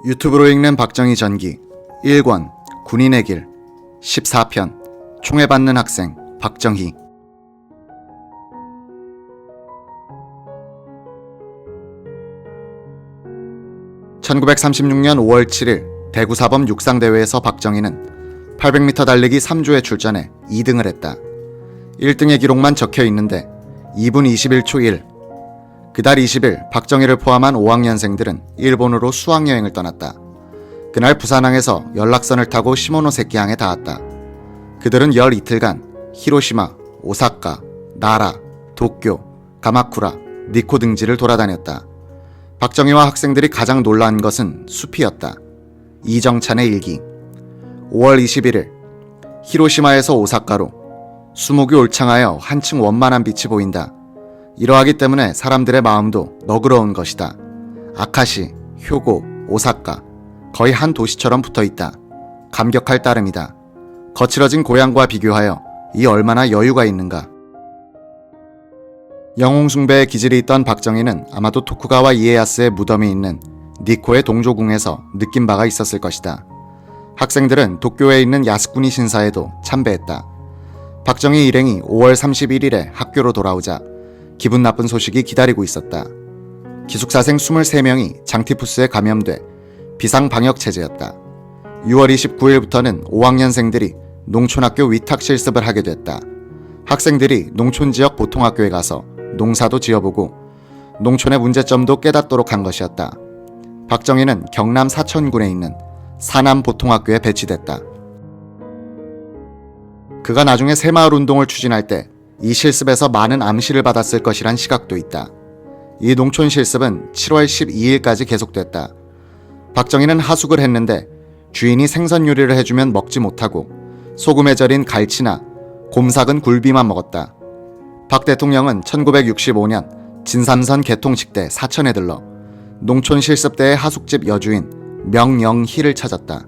유튜브로 읽는 박정희 전기 1권 군인의 길 14편 총에 받는 학생 박정희. (1936년 5월 7일) 대구 사범 육상대회에서 박정희는 800m 달리기 3조에 출전해 2등을 했다. 1등의 기록만 적혀 있는데 2분 21초 1. 그달 20일 박정희를 포함한 5학년생들은 일본으로 수학여행을 떠났다. 그날 부산항에서 연락선을 타고 시모노세키항에 닿았다. 그들은 열 이틀간 히로시마, 오사카, 나라, 도쿄, 가마쿠라, 니코 등지를 돌아다녔다. 박정희와 학생들이 가장 놀란 것은 숲이었다. 이정찬의 일기. 5월 21일 히로시마에서 오사카로. 수목이 올창하여 한층 원만한 빛이 보인다. 이러하기 때문에 사람들의 마음도 너그러운 것이다. 아카시, 효고, 오사카 거의 한 도시처럼 붙어있다. 감격할 따름이다. 거칠어진 고향과 비교하여 이 얼마나 여유가 있는가. 영웅숭배의 기질이 있던 박정희는 아마도 토쿠가와 이에야스의 무덤이 있는 니코의 동조궁에서 느낀 바가 있었을 것이다. 학생들은 도쿄에 있는 야스쿠니 신사에도 참배했다. 박정희 일행이 5월 31일에 학교로 돌아오자 기분 나쁜 소식이 기다리고 있었다. 기숙사생 23명이 장티푸스에 감염돼 비상방역체제였다. 6월 29일부터는 5학년생들이 농촌학교 위탁실습을 하게 됐다. 학생들이 농촌지역 보통학교에 가서 농사도 지어보고 농촌의 문제점도 깨닫도록 한 것이었다. 박정희는 경남 사천군에 있는 사남보통학교에 배치됐다. 그가 나중에 새마을운동을 추진할 때 이 실습에서 많은 암시를 받았을 것이란 시각도 있다. 이 농촌 실습은 7월 12일까지 계속됐다. 박정희는 하숙을 했는데 주인이 생선 요리를 해주면 먹지 못하고 소금에 절인 갈치나 곰삭은 굴비만 먹었다. 박 대통령은 1965년 진삼선 개통식 때 사천에 들러 농촌 실습 때의 하숙집 여주인 명영희를 찾았다.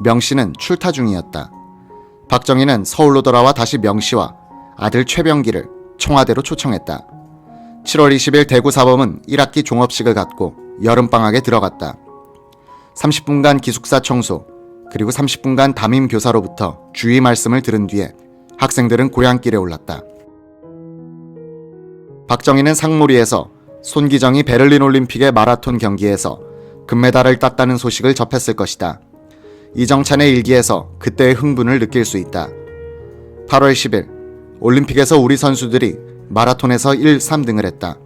명씨는 출타 중이었다. 박정희는 서울로 돌아와 다시 명씨와 아들 최병기를 청와대로 초청했다. 7월 20일 대구 사범은 1학기 종업식을 갖고 여름방학에 들어갔다. 30분간 기숙사 청소, 그리고 30분간 담임 교사로부터 주의 말씀을 들은 뒤에 학생들은 고향길에 올랐다. 박정희는 상무리에서 손기정이 베를린 올림픽의 마라톤 경기에서 금메달을 땄다는 소식을 접했을 것이다. 이정찬의 일기에서 그때의 흥분을 느낄 수 있다. 8월 10일 올림픽에서 우리 선수들이 마라톤에서 1, 3등을 했다.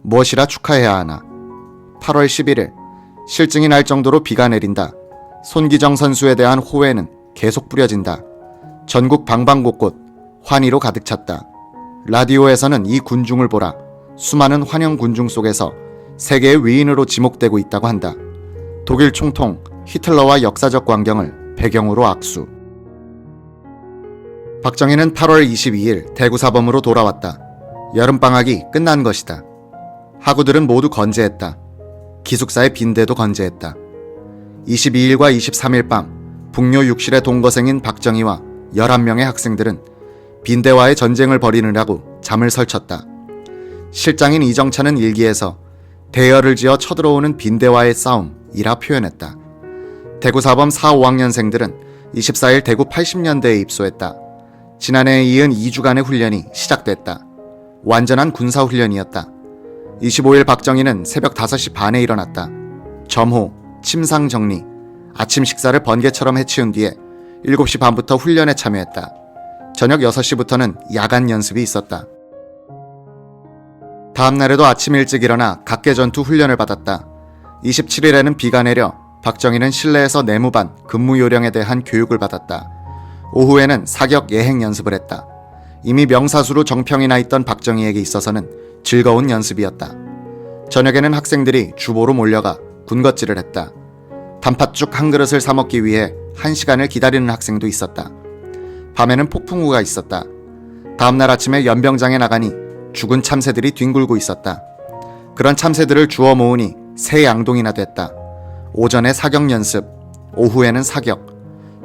무엇이라 축하해야 하나. 8월 11일 실증이 날 정도로 비가 내린다. 손기정 선수에 대한 호외는 계속 뿌려진다. 전국 방방곳곳 환희로 가득 찼다. 라디오에서는 이 군중을 보라. 수많은 환영 군중 속에서 세계의 위인으로 지목되고 있다고 한다. 독일 총통 히틀러와 역사적 광경을 배경으로 악수. 박정희는 8월 22일 대구 사범으로 돌아왔다. 여름방학이 끝난 것이다. 학우들은 모두 건재했다. 기숙사의 빈대도 건재했다. 22일과 23일 밤 북료 6실의 동거생인 박정희와 11명의 학생들은 빈대와의 전쟁을 벌이느라고 잠을 설쳤다. 실장인 이정찬은 일기에서 대열을 지어 쳐들어오는 빈대와의 싸움이라 표현했다. 대구 사범 4, 5학년생들은 24일 대구 80년대에 입소했다. 지난해에 이은 2주간의 훈련이 시작됐다. 완전한 군사훈련이었다. 25일 박정희는 새벽 5시 반에 일어났다. 점호, 침상 정리, 아침 식사를 번개처럼 해치운 뒤에 7시 반부터 훈련에 참여했다. 저녁 6시부터는 야간 연습이 있었다. 다음 날에도 아침 일찍 일어나 각계전투 훈련을 받았다. 27일에는 비가 내려 박정희는 실내에서 내무반, 근무 요령에 대한 교육을 받았다. 오후에는 사격 예행 연습을 했다. 이미 명사수로 정평이 나 있던 박정희에게 있어서는 즐거운 연습이었다. 저녁에는 학생들이 주보로 몰려가 군것질을 했다. 단팥죽 한 그릇을 사 먹기 위해 1시간을 기다리는 학생도 있었다. 밤에는 폭풍우가 있었다. 다음날 아침에 연병장에 나가니 죽은 참새들이 뒹굴고 있었다. 그런 참새들을 주워 모으니 새 양동이나 됐다. 오전에 사격 연습, 오후에는 사격,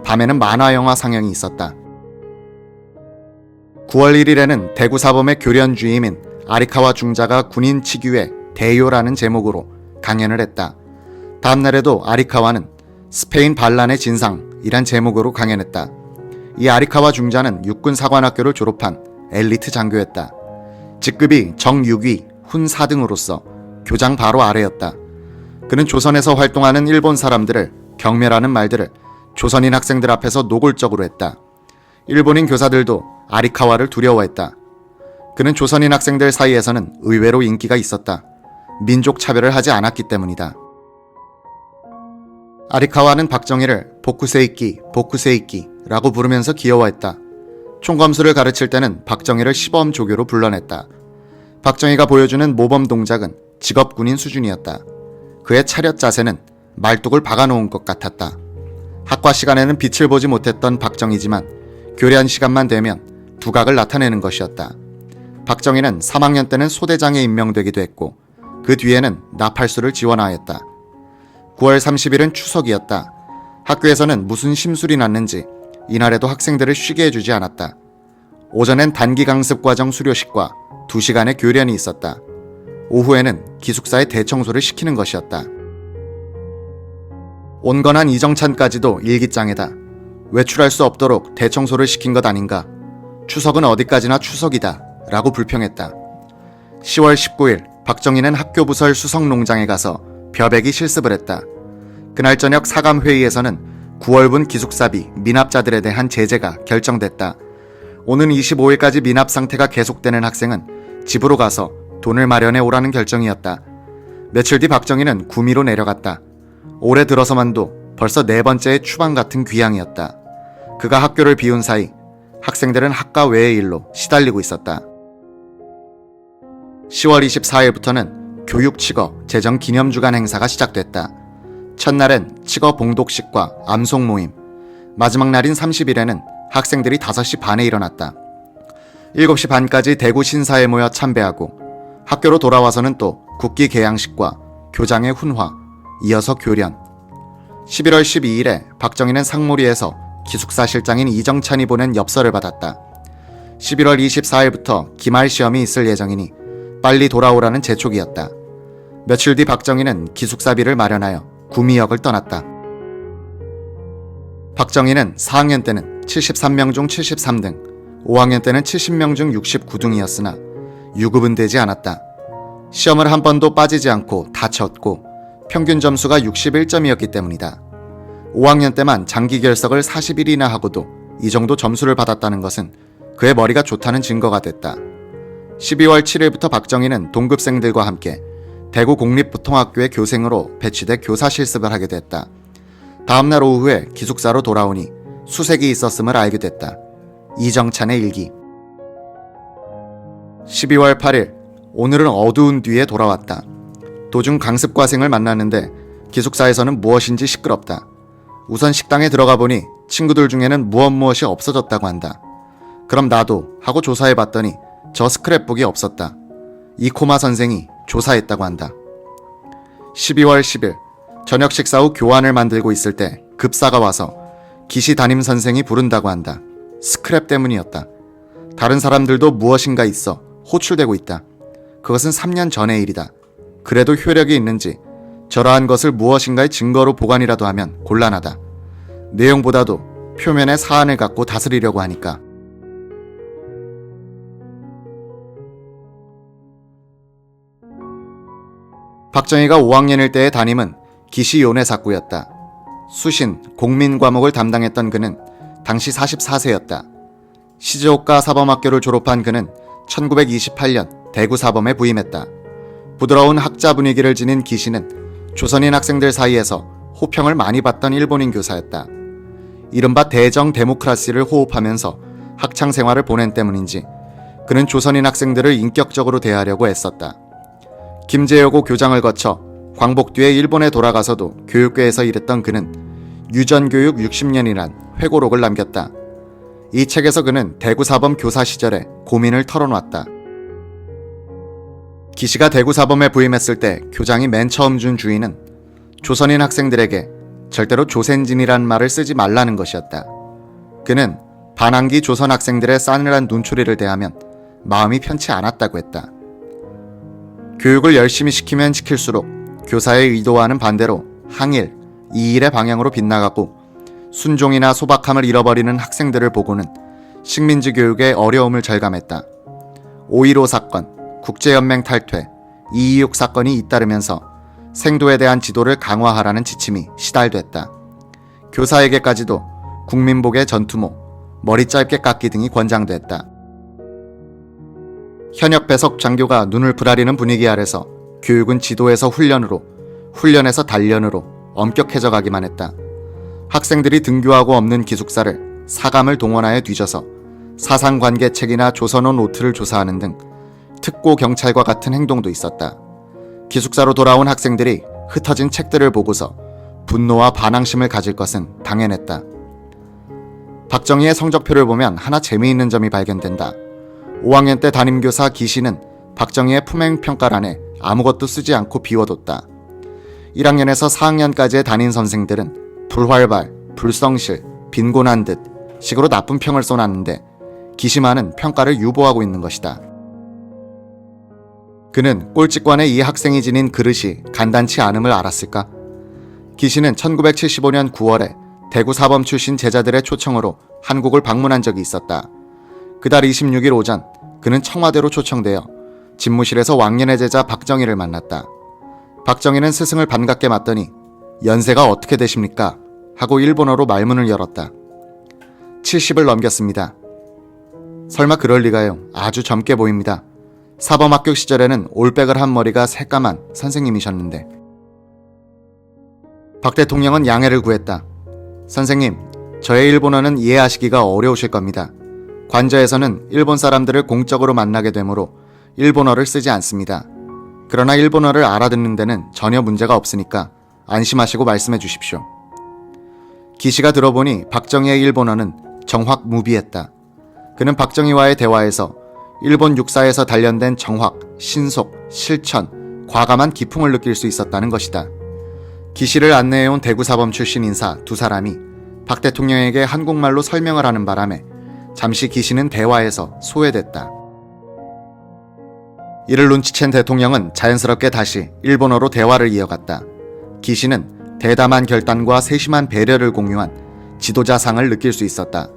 밤에는 만화영화 상영이 있었다. 9월 1일에는 대구 사범의 교련주임인 아리카와 중자가 군인 치규의 대요라는 제목으로 강연을 했다. 다음 날에도 아리카와는 스페인 반란의 진상이란 제목으로 강연했다. 이 아리카와 중자는 육군 사관학교를 졸업한 엘리트 장교였다. 직급이 정6위 훈 4등으로서 교장 바로 아래였다. 그는 조선에서 활동하는 일본 사람들을 경멸하는 말들을 조선인 학생들 앞에서 노골적으로 했다. 일본인 교사들도 아리카와를 두려워했다. 그는 조선인 학생들 사이에서는 의외로 인기가 있었다. 민족 차별을 하지 않았기 때문이다. 아리카와는 박정희를 보쿠세이키라고 부르면서 귀여워했다. 총검수를 가르칠 때는 박정희를 시범조교로 불러냈다. 박정희가 보여주는 모범 동작은 직업군인 수준이었다. 그의 차렷 자세는 말뚝을 박아놓은 것 같았다. 학과 시간에는 빛을 보지 못했던 박정희지만 교련 시간만 되면 두각을 나타내는 것이었다. 박정희는 3학년 때는 소대장에 임명되기도 했고 그 뒤에는 나팔수를 지원하였다. 9월 30일은 추석이었다. 학교에서는 무슨 심술이 났는지 이날에도 학생들을 쉬게 해주지 않았다. 오전엔 단기강습과정 수료식과 2시간의 교련이 있었다. 오후에는 기숙사의 대청소를 시키는 것이었다. 온건한 이정찬까지도 일기장에다. 외출할 수 없도록 대청소를 시킨 것 아닌가. 추석은 어디까지나 추석이다 라고 불평했다. 10월 19일 박정희는 학교 부설 수성농장에 가서 벼베기 실습을 했다. 그날 저녁 사감회의에서는 9월분 기숙사비 미납자들에 대한 제재가 결정됐다. 오는 25일까지 미납 상태가 계속되는 학생은 집으로 가서 돈을 마련해 오라는 결정이었다. 며칠 뒤 박정희는 구미로 내려갔다. 올해 들어서만도 벌써 4번째의 추방 같은 귀향이었다. 그가 학교를 비운 사이 학생들은 학과 외의 일로 시달리고 있었다. 10월 24일부터는 교육치거 제정기념주간 행사가 시작됐다. 첫날엔 치거 봉독식과 암송 모임, 마지막 날인 30일에는 학생들이 5시 반에 일어났다. 7시 반까지 대구 신사에 모여 참배하고 학교로 돌아와서는 또 국기 개양식과 교장의 훈화, 이어서 교련. 11월 12일에 박정희는 상무리에서 기숙사 실장인 이정찬이 보낸 엽서를 받았다. 11월 24일부터 기말 시험이 있을 예정이니 빨리 돌아오라는 재촉이었다. 며칠 뒤 박정희는 기숙사비를 마련하여 구미역을 떠났다. 박정희는 4학년 때는 73명 중 73등, 5학년 때는 70명 중 69등이었으나 유급은 되지 않았다. 시험을 한 번도 빠지지 않고 다 쳤고 평균 점수가 61점이었기 때문이다. 5학년 때만 장기 결석을 40일이나 하고도 이 정도 점수를 받았다는 것은 그의 머리가 좋다는 증거가 됐다. 12월 7일부터 박정희는 동급생들과 함께 대구 공립보통학교의 교생으로 배치돼 교사 실습을 하게 됐다. 다음날 오후에 기숙사로 돌아오니 수색이 있었음을 알게 됐다. 이정찬의 일기. 12월 8일, 오늘은 어두운 뒤에 돌아왔다. 도중 강습과생을 만났는데 기숙사에서는 무엇인지 시끄럽다. 우선 식당에 들어가 보니 친구들 중에는 무엇이 없어졌다고 한다. 그럼 나도 하고 조사해봤더니 저 스크랩북이 없었다. 이코마 선생이 조사했다고 한다. 12월 10일, 저녁 식사 후 교환을 만들고 있을 때 급사가 와서 기시 담임 선생이 부른다고 한다. 스크랩 때문이었다. 다른 사람들도 무엇인가 있어 호출되고 있다. 그것은 3년 전의 일이다. 그래도 효력이 있는지 저러한 것을 무엇인가의 증거로 보관이라도 하면 곤란하다. 내용보다도 표면의 사안을 갖고 다스리려고 하니까. 박정희가 5학년일 때의 담임은 기시 요네사쿠였다. 수신, 공민 과목을 담당했던 그는 당시 44세였다. 시즈오카 사범학교를 졸업한 그는 1928년 대구 사범에 부임했다. 부드러운 학자 분위기를 지닌 기시는 조선인 학생들 사이에서 호평을 많이 받던 일본인 교사였다. 이른바 대정 데모크라시를 호흡하면서 학창 생활을 보낸 때문인지 그는 조선인 학생들을 인격적으로 대하려고 애썼다. 김제여고 교장을 거쳐 광복 뒤에 일본에 돌아가서도 교육계에서 일했던 그는 유전교육 60년이란 회고록을 남겼다. 이 책에서 그는 대구사범 교사 시절에 고민을 털어놨다. 기시가 대구사범에 부임했을 때 교장이 맨 처음 준 주의는 조선인 학생들에게 절대로 조센진이란 말을 쓰지 말라는 것이었다. 그는 반항기 조선 학생들의 싸늘한 눈초리를 대하면 마음이 편치 않았다고 했다. 교육을 열심히 시키면 시킬수록 교사의 의도와는 반대로 항일, 이일의 방향으로 빗나가고 순종이나 소박함을 잃어버리는 학생들을 보고는 식민지 교육의 어려움을 절감했다. 5.15 사건, 국제연맹 탈퇴, 226 사건이 잇따르면서 생도에 대한 지도를 강화하라는 지침이 시달됐다. 교사에게까지도 국민복의 전투모, 머리 짧게 깎기 등이 권장됐다. 현역 배석 장교가 눈을 부라리는 분위기 아래서 교육은 지도에서 훈련으로, 훈련에서 단련으로 엄격해져 가기만 했다. 학생들이 등교하고 없는 기숙사를 사감을 동원하여 뒤져서 사상관계책이나 조선어 노트를 조사하는 등 특고 경찰과 같은 행동도 있었다. 기숙사로 돌아온 학생들이 흩어진 책들을 보고서 분노와 반항심을 가질 것은 당연했다. 박정희의 성적표를 보면 하나 재미있는 점이 발견된다. 5학년 때 담임교사 기시는 박정희의 품행평가란에 아무것도 쓰지 않고 비워뒀다. 1학년에서 4학년까지의 담임 선생들은 불활발, 불성실, 빈곤한 듯 식으로 나쁜 평을 써놨는데 기시만은 평가를 유보하고 있는 것이다. 그는 꼴찌권에 이 학생이 지닌 그릇이 간단치 않음을 알았을까? 기시는 1975년 9월에 대구 사범 출신 제자들의 초청으로 한국을 방문한 적이 있었다. 그달 26일 오전 그는 청와대로 초청되어 집무실에서 왕년의 제자 박정희를 만났다. 박정희는 스승을 반갑게 맞더니 연세가 어떻게 되십니까? 하고 일본어로 말문을 열었다. 70을 넘겼습니다. 설마 그럴 리가요. 아주 젊게 보입니다. 사범학교 시절에는 올백을 한 머리가 새까만 선생님이셨는데. 박 대통령은 양해를 구했다. 선생님, 저의 일본어는 이해하시기가 어려우실 겁니다. 관저에서는 일본 사람들을 공적으로 만나게 되므로 일본어를 쓰지 않습니다. 그러나 일본어를 알아듣는 데는 전혀 문제가 없으니까 안심하시고 말씀해 주십시오. 기시가 들어보니 박정희의 일본어는 정확무비했다. 그는 박정희와의 대화에서 일본 육사에서 단련된 정확, 신속, 실천, 과감한 기풍을 느낄 수 있었다는 것이다. 기시를 안내해온 대구사범 출신 인사 두 사람이 박 대통령에게 한국말로 설명을 하는 바람에 잠시 기시는 대화에서 소외됐다. 이를 눈치챈 대통령은 자연스럽게 다시 일본어로 대화를 이어갔다. 기시는 대담한 결단과 세심한 배려를 공유한 지도자상을 느낄 수 있었다.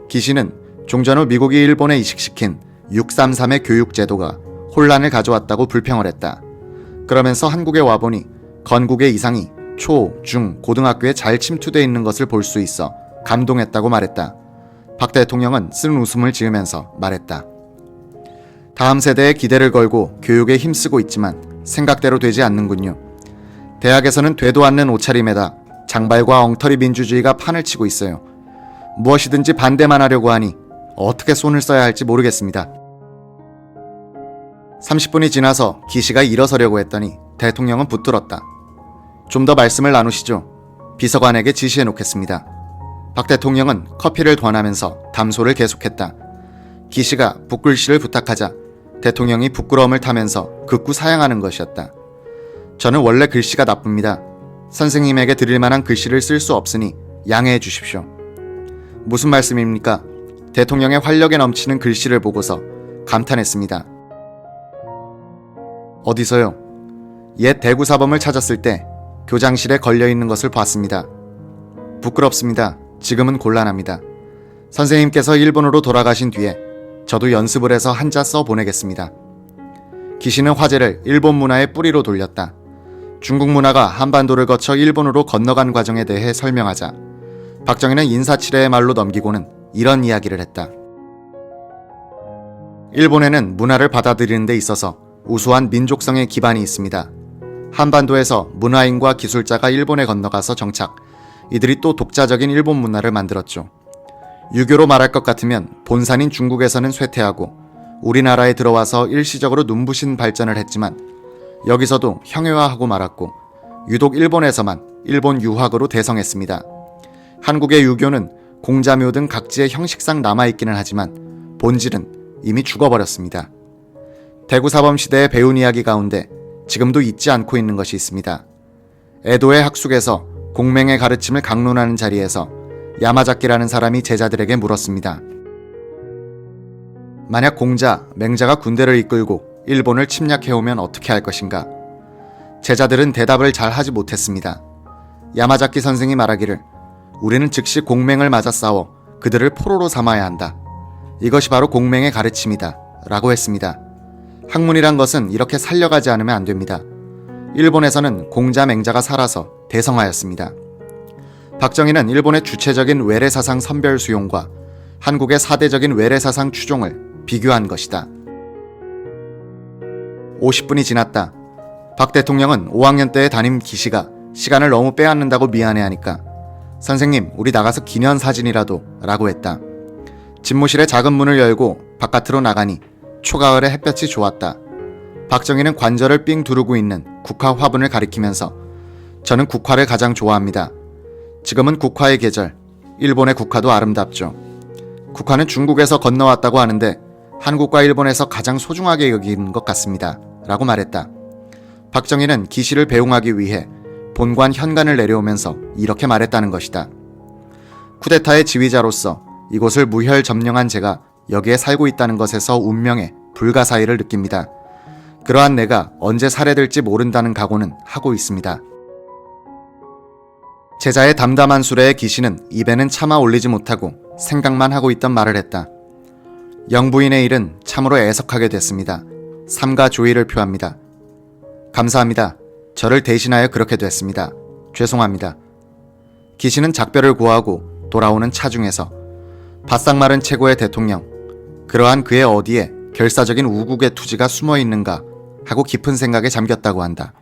기시는 종전 후 미국이 일본에 이식시킨 633의 교육제도가 혼란을 가져왔다고 불평을 했다. 그러면서 한국에 와보니 건국의 이상이 초, 중, 고등학교에 잘 침투되어 있는 것을 볼 수 있어 감동했다고 말했다. 박 대통령은 쓴 웃음을 지으면서 말했다. 다음 세대에 기대를 걸고 교육에 힘쓰고 있지만 생각대로 되지 않는군요. 대학에서는 되도 않는 옷차림에다 장발과 엉터리 민주주의가 판을 치고 있어요. 무엇이든지 반대만 하려고 하니 어떻게 손을 써야 할지 모르겠습니다. 30분이 지나서 기시가 일어서려고 했더니 대통령은 붙들었다. 좀 더 말씀을 나누시죠. 비서관에게 지시해 놓겠습니다. 박 대통령은 커피를 권하면서 담소를 계속했다. 기시가 붓글씨를 부탁하자 대통령이 부끄러움을 타면서 극구 사양하는 것이었다. 저는 원래 글씨가 나쁩니다. 선생님에게 드릴 만한 글씨를 쓸 수 없으니 양해해 주십시오. 무슨 말씀입니까? 대통령의 활력에 넘치는 글씨를 보고서 감탄했습니다. 어디서요? 옛 대구사범을 찾았을 때 교장실에 걸려있는 것을 봤습니다. 부끄럽습니다. 지금은 곤란합니다. 선생님께서 일본으로 돌아가신 뒤에 저도 연습을 해서 한자 써 보내겠습니다. 기시는 화제를 일본 문화의 뿌리로 돌렸다. 중국 문화가 한반도를 거쳐 일본으로 건너간 과정에 대해 설명하자 박정희는 인사치레의 말로 넘기고는 이런 이야기를 했다. 일본에는 문화를 받아들이는 데 있어서 우수한 민족성의 기반이 있습니다. 한반도에서 문화인과 기술자가 일본에 건너가서 정착, 이들이 또 독자적인 일본 문화를 만들었죠. 유교로 말할 것 같으면 본산인 중국에서는 쇠퇴하고 우리나라에 들어와서 일시적으로 눈부신 발전을 했지만 여기서도 형해화하고 말았고 유독 일본에서만 일본 유학으로 대성했습니다. 한국의 유교는 공자묘 등 각지의 형식상 남아있기는 하지만 본질은 이미 죽어버렸습니다. 대구사범 시대의 배운 이야기 가운데 지금도 잊지 않고 있는 것이 있습니다. 에도의 학숙에서 공맹의 가르침을 강론하는 자리에서 야마자키라는 사람이 제자들에게 물었습니다. 만약 공자, 맹자가 군대를 이끌고 일본을 침략해오면 어떻게 할 것인가? 제자들은 대답을 잘 하지 못했습니다. 야마자키 선생이 말하기를 우리는 즉시 공맹을 맞아 싸워 그들을 포로로 삼아야 한다. 이것이 바로 공맹의 가르침이다. 라고 했습니다. 학문이란 것은 이렇게 살려가지 않으면 안 됩니다. 일본에서는 공자 맹자가 살아서 대성하였습니다. 박정희는 일본의 주체적인 외래사상 선별 수용과 한국의 사대적인 외래사상 추종을 비교한 것이다. 50분이 지났다. 박 대통령은 5학년 때의 담임 기시가 시간을 너무 빼앗는다고 미안해하니까 선생님, 우리 나가서 기념사진이라도 라고 했다. 집무실의 작은 문을 열고 바깥으로 나가니 초가을의 햇볕이 좋았다. 박정희는 관절을 삥 두르고 있는 국화 화분을 가리키면서 저는 국화를 가장 좋아합니다. 지금은 국화의 계절, 일본의 국화도 아름답죠. 국화는 중국에서 건너왔다고 하는데 한국과 일본에서 가장 소중하게 여기는 것 같습니다. 라고 말했다. 박정희는 기시를 배웅하기 위해 본관 현관을 내려오면서 이렇게 말했다는 것이다. 쿠데타의 지휘자로서 이곳을 무혈 점령한 제가 여기에 살고 있다는 것에서 운명의 불가사의를 느낍니다. 그러한 내가 언제 살해될지 모른다는 각오는 하고 있습니다. 제자의 담담한 수레의 기시는 입에는 차마 올리지 못하고 생각만 하고 있던 말을 했다. 영부인의 일은 참으로 애석하게 됐습니다. 삼가 조의를 표합니다. 감사합니다. 저를 대신하여 그렇게 됐습니다. 죄송합니다. 기시는 작별을 고하고 돌아오는 차 중에서 바싹 마른 최고의 대통령, 그러한 그의 어디에 결사적인 우국의 투지가 숨어 있는가 하고 깊은 생각에 잠겼다고 한다.